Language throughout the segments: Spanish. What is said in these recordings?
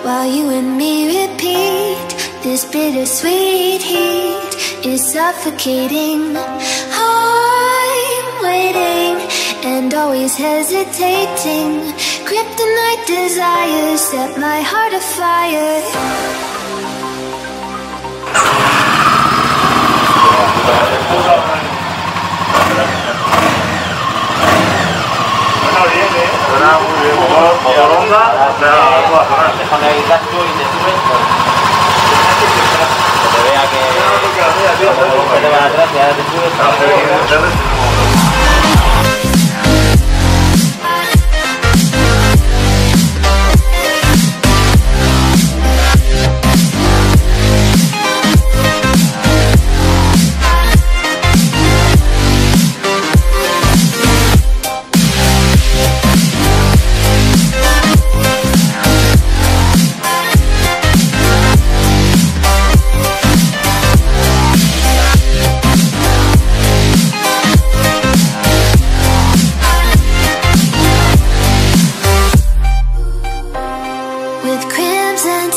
while you and me repeat. This bittersweet heat is suffocating. I'm waiting and always hesitating. Kryptonite desires set my heart afire. Suena muy bien, motoronga, algo a sonar. Déjame el casco y te subes, que te vea que te van atrás y ahora te subes.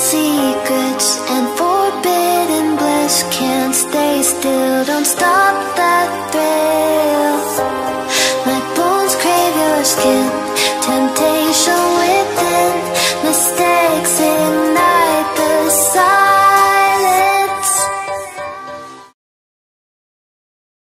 Secrets and forbidden bliss, can't stay still, don't stop.